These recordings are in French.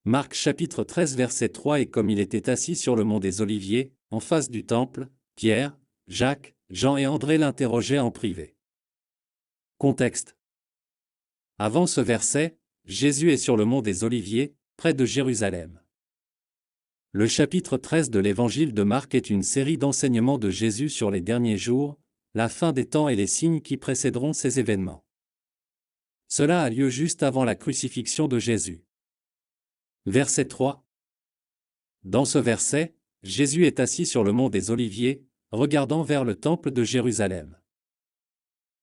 Marc chapitre 13 verset 3 Et comme il était assis sur le mont des Oliviers, en face du temple, Pierre, Jacques, Jean et André l'interrogeaient en privé. Contexte. Avant ce verset, Jésus est sur le mont des Oliviers, près de Jérusalem. Le chapitre 13 de l'évangile de Marc est une série d'enseignements de Jésus sur les derniers jours, la fin des temps et les signes qui précéderont ces événements. Cela a lieu juste avant la crucifixion de Jésus. Verset 3. Dans ce verset, Jésus est assis sur le mont des Oliviers, regardant vers le temple de Jérusalem.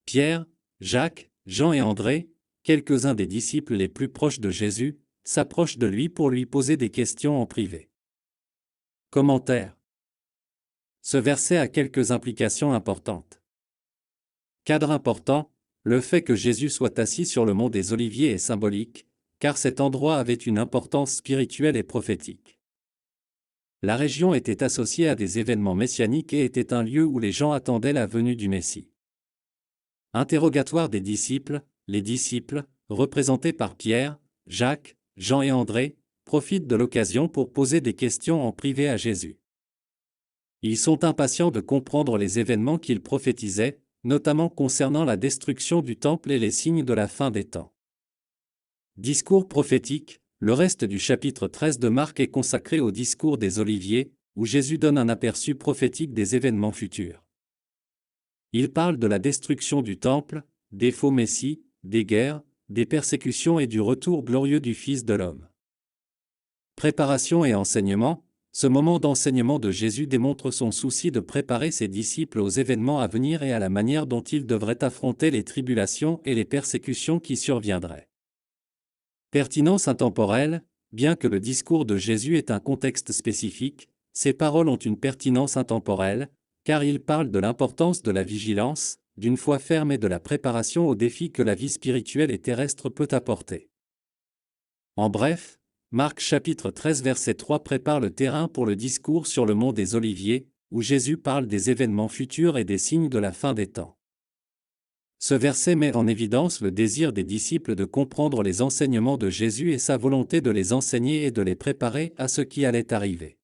Pierre, Jacques, Jean et André, quelques-uns des disciples les plus proches de Jésus, s'approchent de lui pour lui poser des questions en privé. Commentaire. Ce verset a quelques implications importantes. Cadre important, le fait que Jésus soit assis sur le mont des Oliviers est symbolique, car cet endroit avait une importance spirituelle et prophétique. La région était associée à des événements messianiques et était un lieu où les gens attendaient la venue du Messie. Interrogatoire des disciples, les disciples, représentés par Pierre, Jacques, Jean et André, profitent de l'occasion pour poser des questions en privé à Jésus. Ils sont impatients de comprendre les événements qu'il prophétisait, notamment concernant la destruction du temple et les signes de la fin des temps. Discours prophétique. Le reste du chapitre 13 de Marc est consacré au discours des Oliviers, où Jésus donne un aperçu prophétique des événements futurs. Il parle de la destruction du temple, des faux messies, des guerres, des persécutions et du retour glorieux du Fils de l'homme. Préparation et enseignement. Ce moment d'enseignement de Jésus démontre son souci de préparer ses disciples aux événements à venir et à la manière dont ils devraient affronter les tribulations et les persécutions qui surviendraient. Pertinence intemporelle. Bien que le discours de Jésus ait un contexte spécifique, ses paroles ont une pertinence intemporelle, car il parle de l'importance de la vigilance, d'une foi ferme et de la préparation aux défis que la vie spirituelle et terrestre peut apporter. En bref, Marc chapitre 13 verset 3 prépare le terrain pour le discours sur le mont des Oliviers, où Jésus parle des événements futurs et des signes de la fin des temps. Ce verset met en évidence le désir des disciples de comprendre les enseignements de Jésus et sa volonté de les enseigner et de les préparer à ce qui allait arriver.